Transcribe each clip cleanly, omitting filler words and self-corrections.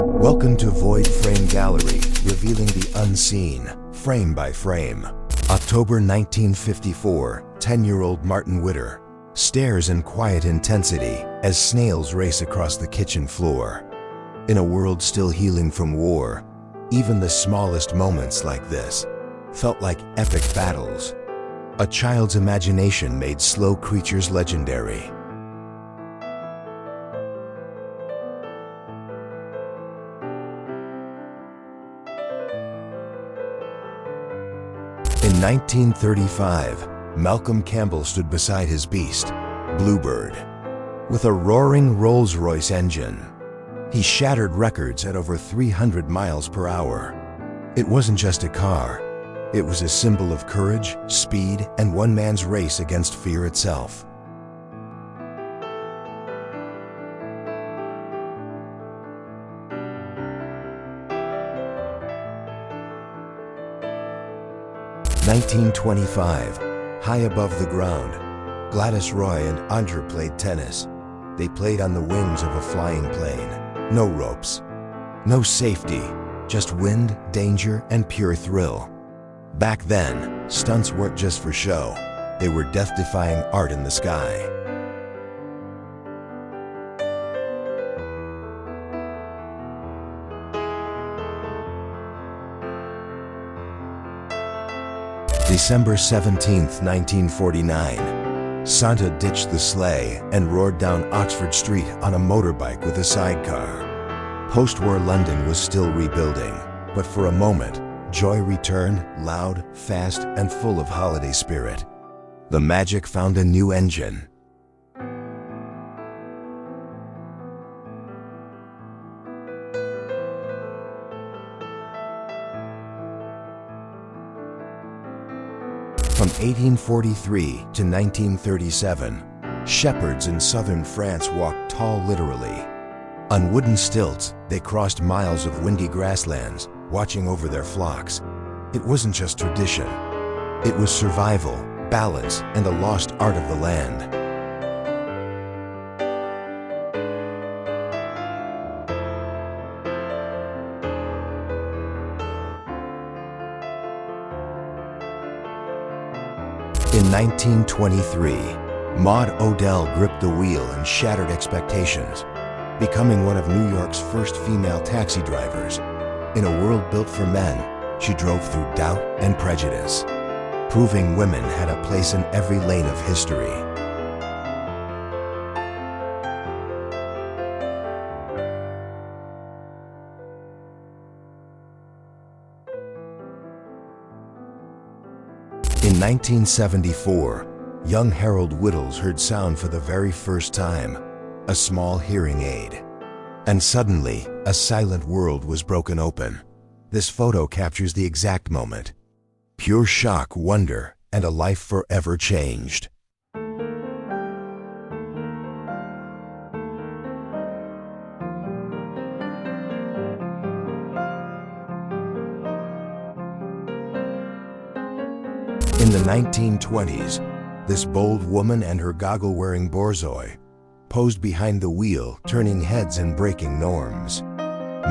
Welcome to Void Frame Gallery, revealing the unseen, frame by frame. October 1954, 10-year-old Martin Witter stares in quiet intensity as snails race across the kitchen floor. In a world still healing from war, even the smallest moments like this felt like epic battles. A child's imagination made slow creatures legendary. In 1935, Malcolm Campbell stood beside his beast, Bluebird, with a roaring Rolls-Royce engine. He shattered records at over 300 miles per hour. It wasn't just a car. It was a symbol of courage, speed, and one man's race against fear itself. (1925), high above the ground, Gladys Roy and Andra played tennis. They played on the wings of a flying plane. No ropes, no safety, just wind, danger, and pure thrill. Back then, stunts weren't just for show. They were death-defying art in the sky. December 17, 1949. Santa ditched the sleigh and roared down Oxford Street on a motorbike with a sidecar. Post-war London was still rebuilding, but for a moment, joy returned, loud, fast, and full of holiday spirit. The magic found a new engine. From 1843 to 1937, shepherds in southern France walked tall literally. On wooden stilts, they crossed miles of windy grasslands, watching over their flocks. It wasn't just tradition. It was survival, balance, and the lost art of the land. In 1923, Maud Odell gripped the wheel and shattered expectations, becoming one of New York's first female taxi drivers. In a world built for men, she drove through doubt and prejudice, proving women had a place in every lane of history. In 1974, young Harold Whittles heard sound for the very first time, a small hearing aid. And suddenly, a silent world was broken open. This photo captures the exact moment. Pure shock, wonder, and a life forever changed. In the 1920s, this bold woman and her goggle-wearing borzoi posed behind the wheel, turning heads and breaking norms.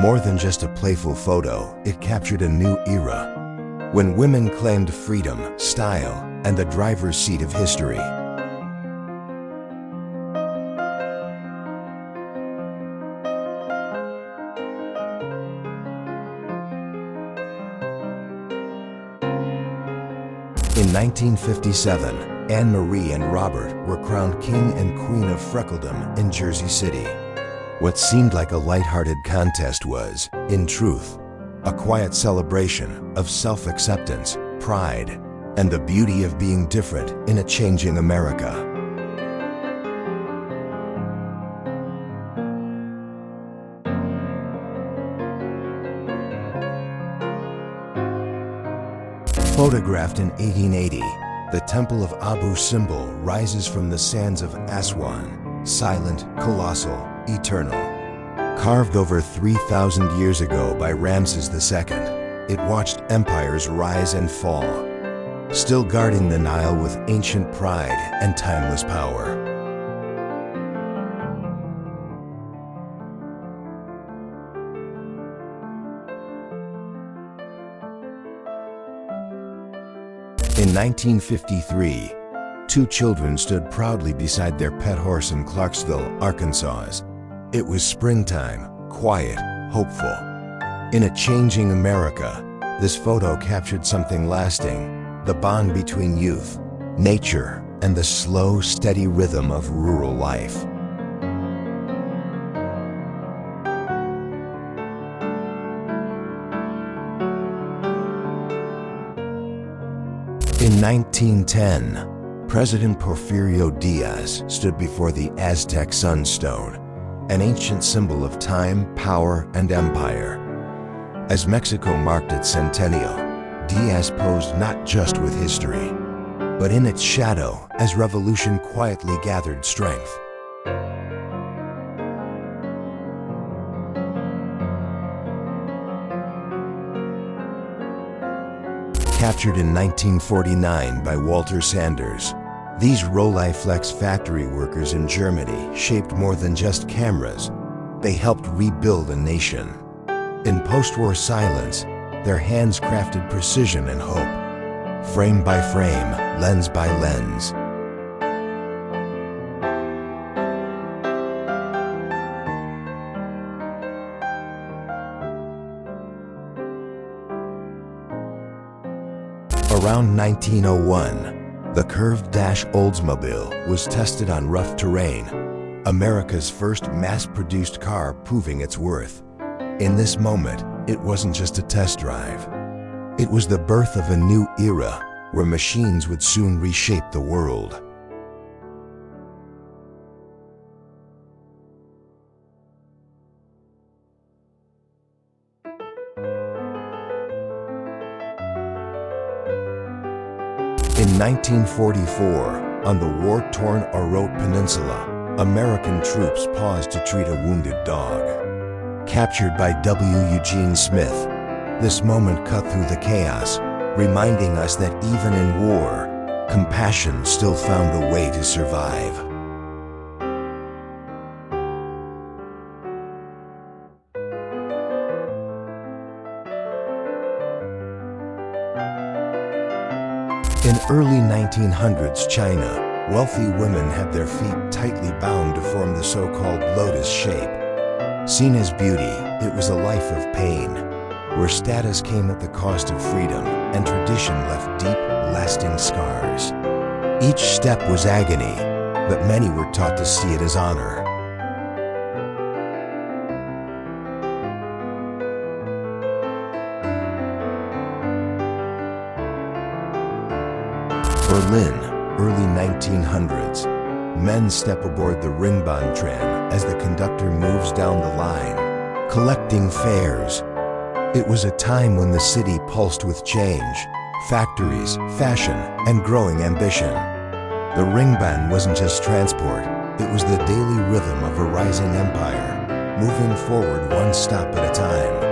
More than just a playful photo, it captured a new era, when women claimed freedom, style, and the driver's seat of history. In 1957, Anne-Marie and Robert were crowned King and Queen of Freckledom in Jersey City. What seemed like a lighthearted contest was, in truth, a quiet celebration of self-acceptance, pride, and the beauty of being different in a changing America. Photographed in 1880, the Temple of Abu Simbel rises from the sands of Aswan, silent, colossal, eternal. Carved over 3,000 years ago by Ramses II, it watched empires rise and fall, still guarding the Nile with ancient pride and timeless power. In 1953, two children stood proudly beside their pet horse in Clarksville, Arkansas. It was springtime, quiet, hopeful. In a changing America, this photo captured something lasting: the bond between youth, nature, and the slow, steady rhythm of rural life. In 1910, President Porfirio Diaz stood before the Aztec Sunstone, an ancient symbol of time, power, and empire. As Mexico marked its centennial, Diaz posed not just with history, but in its shadow as revolution quietly gathered strength. Captured in 1949 by Walter Sanders, these Rolleiflex factory workers in Germany shaped more than just cameras. They helped rebuild a nation. In post-war silence, their hands crafted precision and hope, frame by frame, lens by lens. Around 1901, the curved-dash Oldsmobile was tested on rough terrain, America's first mass-produced car proving its worth. In this moment, it wasn't just a test drive. It was the birth of a new era where machines would soon reshape the world. In 1944, on the war-torn Orote Peninsula, American troops paused to treat a wounded dog. Captured by W. Eugene Smith, this moment cut through the chaos, reminding us that even in war, compassion still found a way to survive. In early 1900s China, wealthy women had their feet tightly bound to form the so-called lotus shape. Seen as beauty, it was a life of pain, where status came at the cost of freedom and tradition left deep, lasting scars. Each step was agony, but many were taught to see it as honor. Berlin, early 1900s. Men step aboard the Ringbahn tram as the conductor moves down the line, collecting fares. It was a time when the city pulsed with change, factories, fashion, and growing ambition. The Ringbahn wasn't just transport, it was the daily rhythm of a rising empire, moving forward one stop at a time.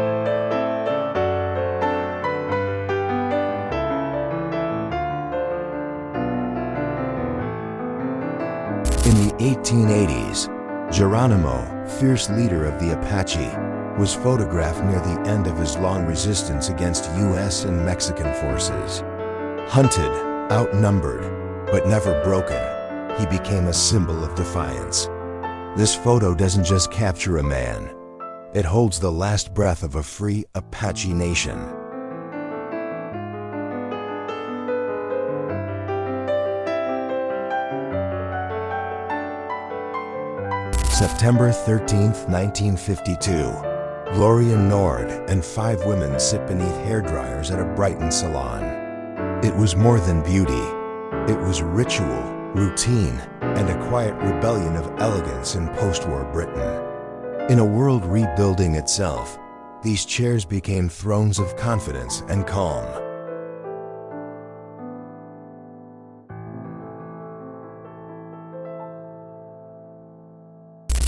In the 1880s, Geronimo, fierce leader of the Apache, was photographed near the end of his long resistance against U.S. and Mexican forces. Hunted, outnumbered, but never broken, he became a symbol of defiance. This photo doesn't just capture a man, it holds the last breath of a free Apache nation. September 13, 1952, Gloria Nord and 5 women sit beneath hairdryers at a Brighton salon. It was more than beauty. It was ritual, routine, and a quiet rebellion of elegance in post-war Britain. In a world rebuilding itself, these chairs became thrones of confidence and calm.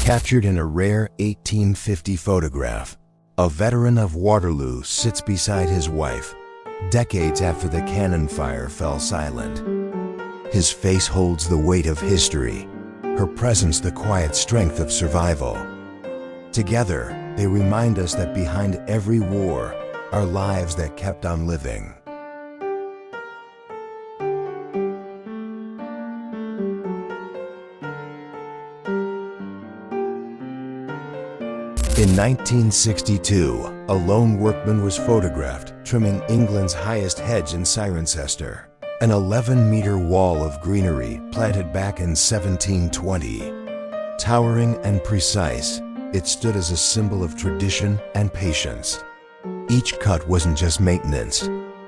Captured in a rare 1850 photograph, a veteran of Waterloo sits beside his wife, decades after the cannon fire fell silent. His face holds the weight of history, her presence the quiet strength of survival. Together, they remind us that behind every war are lives that kept on living. In 1962, a lone workman was photographed trimming England's highest hedge in Cirencester, an 11-meter wall of greenery planted back in 1720. Towering and precise, it stood as a symbol of tradition and patience. Each cut wasn't just maintenance,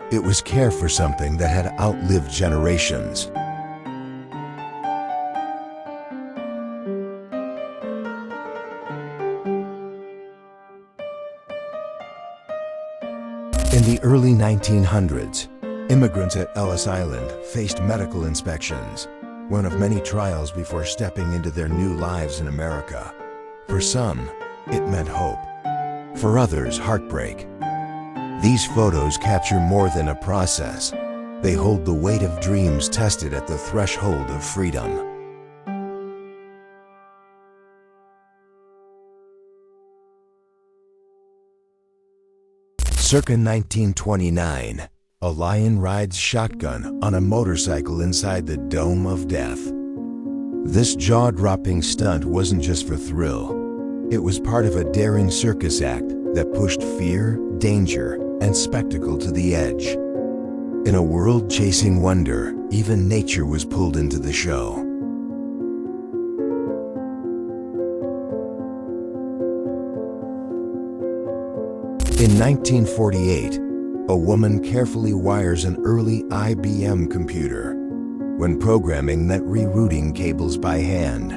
it was care for something that had outlived generations. In the early 1900s, immigrants at Ellis Island faced medical inspections, one of many trials before stepping into their new lives in America. For some, it meant hope. For others, heartbreak. These photos capture more than a process. They hold the weight of dreams tested at the threshold of freedom. Circa 1929, a lion rides shotgun on a motorcycle inside the Dome of Death. This jaw-dropping stunt wasn't just for thrill. It was part of a daring circus act that pushed fear, danger, and spectacle to the edge. In a world chasing wonder, even nature was pulled into the show. In 1948, a woman carefully wires an early IBM computer when programming meant rerouting cables by hand.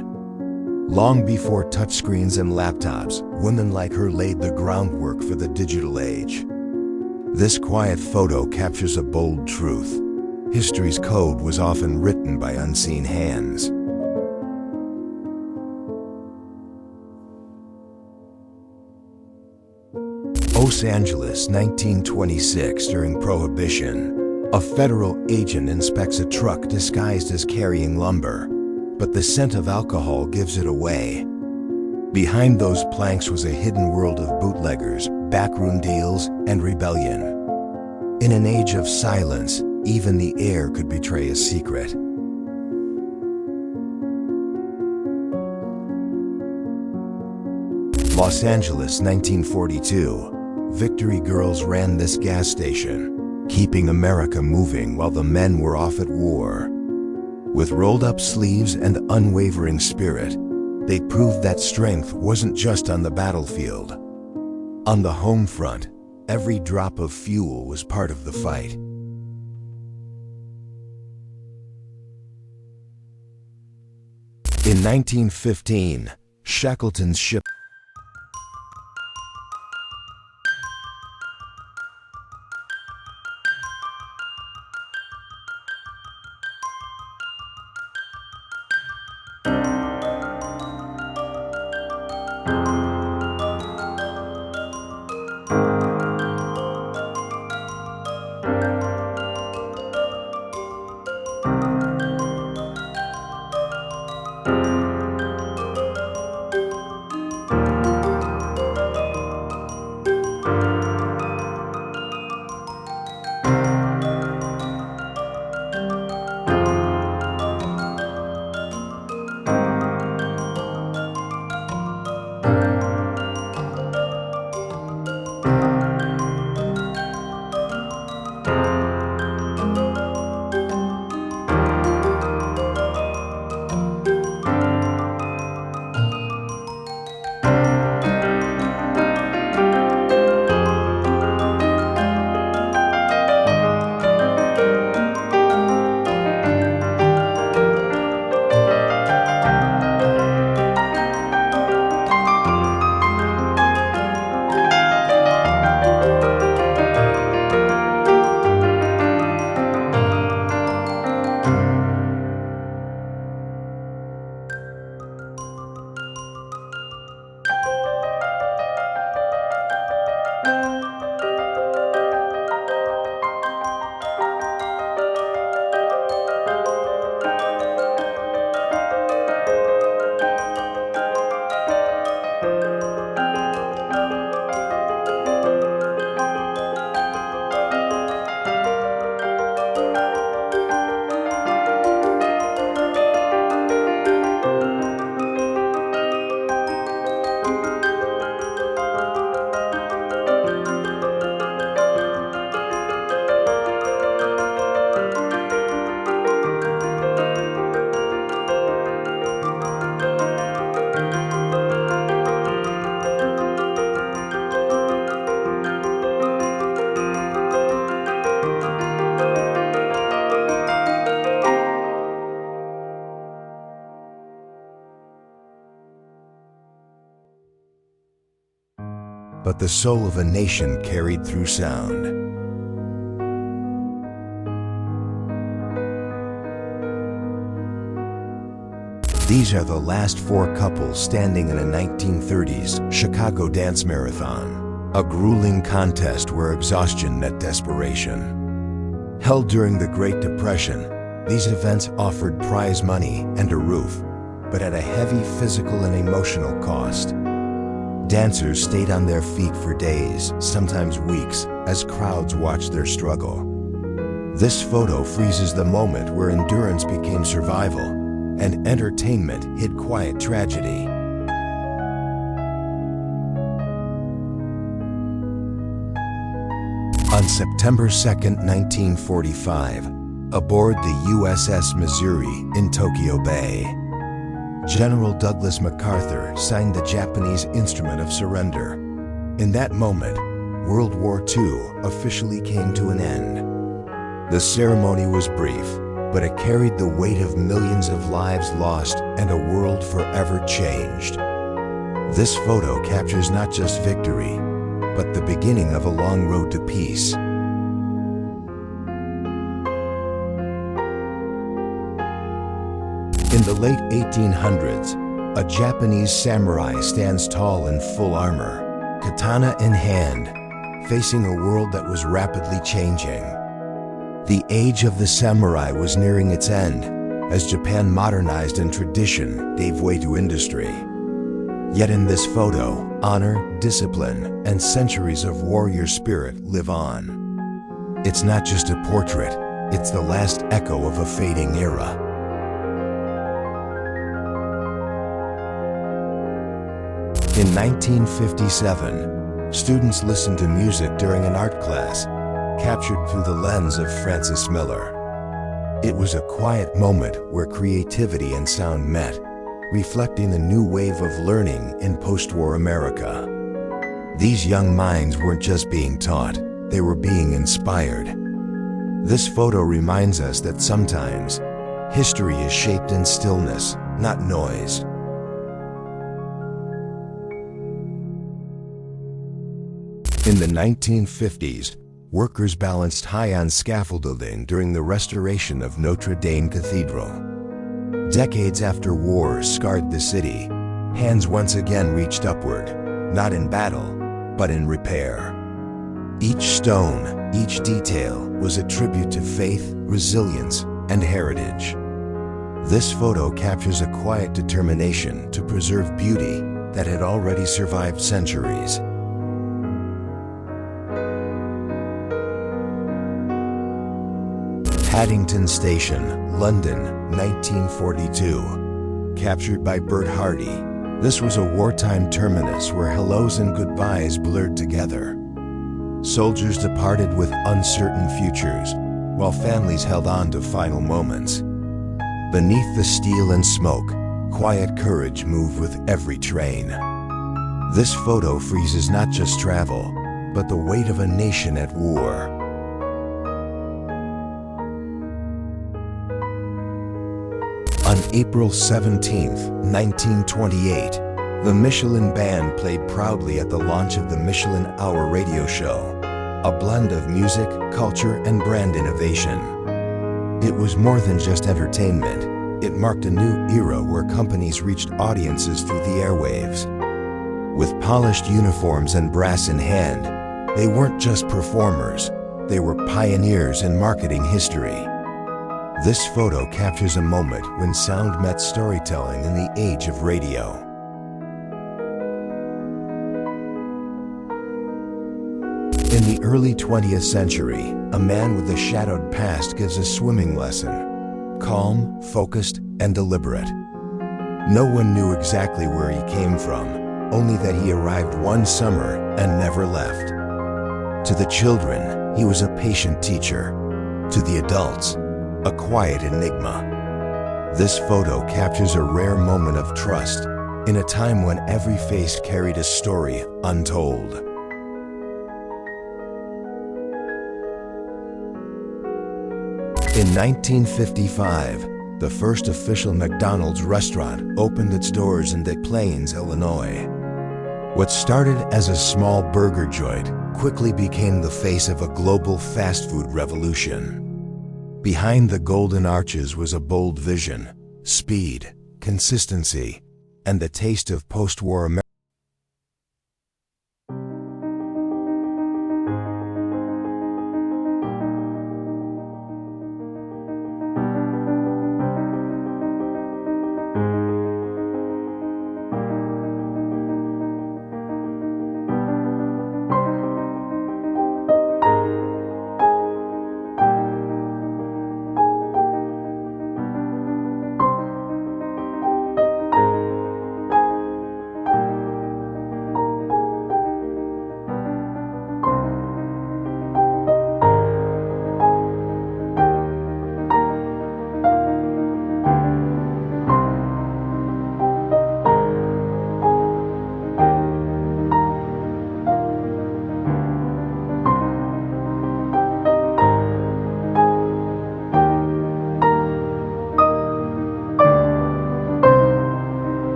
Long before touchscreens and laptops, women like her laid the groundwork for the digital age. This quiet photo captures a bold truth. History's code was often written by unseen hands. Los Angeles, 1926, during Prohibition. A federal agent inspects a truck disguised as carrying lumber, but the scent of alcohol gives it away. Behind those planks was a hidden world of bootleggers, backroom deals, and rebellion. In an age of silence, even the air could betray a secret. Los Angeles, 1942. Victory girls ran this gas station, keeping America moving while the men were off at war. With rolled-up sleeves and unwavering spirit, they proved that strength wasn't just on the battlefield. On the home front, every drop of fuel was part of the fight. In 1915, Shackleton's ship but the soul of a nation carried through sound. These are the last four couples standing in a 1930s Chicago dance marathon, a grueling contest where exhaustion met desperation. Held during the Great Depression, these events offered prize money and a roof, but at a heavy physical and emotional cost. Dancers stayed on their feet for days, sometimes weeks, as crowds watched their struggle. This photo freezes the moment where endurance became survival and entertainment hid quiet tragedy. On September 2, 1945, aboard the USS Missouri in Tokyo Bay, General Douglas MacArthur signed the Japanese Instrument of Surrender. In that moment, World War II officially came to an end. The ceremony was brief, but it carried the weight of millions of lives lost and a world forever changed. This photo captures not just victory, but the beginning of a long road to peace. In the late 1800s, a Japanese samurai stands tall in full armor, katana in hand, facing a world that was rapidly changing. The age of the samurai was nearing its end, as Japan modernized and tradition gave way to industry. Yet in this photo, honor, discipline, and centuries of warrior spirit live on. It's not just a portrait, it's the last echo of a fading era. In 1957, students listened to music during an art class, captured through the lens of Francis Miller. It was a quiet moment where creativity and sound met, reflecting a new wave of learning in post-war America. These young minds weren't just being taught, they were being inspired. This photo reminds us that sometimes history is shaped in stillness, not noise. In the 1950s, workers balanced high on scaffolding during the restoration of Notre Dame Cathedral. Decades after war scarred the city, hands once again reached upward, not in battle, but in repair. Each stone, each detail was a tribute to faith, resilience, and heritage. This photo captures a quiet determination to preserve beauty that had already survived centuries. Paddington Station, London, 1942. Captured by Bert Hardy, this was a wartime terminus where hellos and goodbyes blurred together. Soldiers departed with uncertain futures, while families held on to final moments. Beneath the steel and smoke, quiet courage moved with every train. This photo freezes not just travel, but the weight of a nation at war. On April 17, 1928, the Michelin Band played proudly at the launch of the Michelin Hour radio show, a blend of music, culture, and brand innovation. It was more than just entertainment. It marked a new era where companies reached audiences through the airwaves. With polished uniforms and brass in hand, they weren't just performers, they were pioneers in marketing history. This photo captures a moment when sound met storytelling in the age of radio. In the early 20th century, a man with a shadowed past gives a swimming lesson, calm, focused, and deliberate. No one knew exactly where he came from, only that he arrived one summer and never left. To the children, he was a patient teacher. To the adults, a quiet enigma. This photo captures a rare moment of trust in a time when every face carried a story untold. In 1955, the first official McDonald's restaurant opened its doors in Des Plaines, Illinois. What started as a small burger joint quickly became the face of a global fast food revolution. Behind the golden arches was a bold vision: speed, consistency, and the taste of post-war America.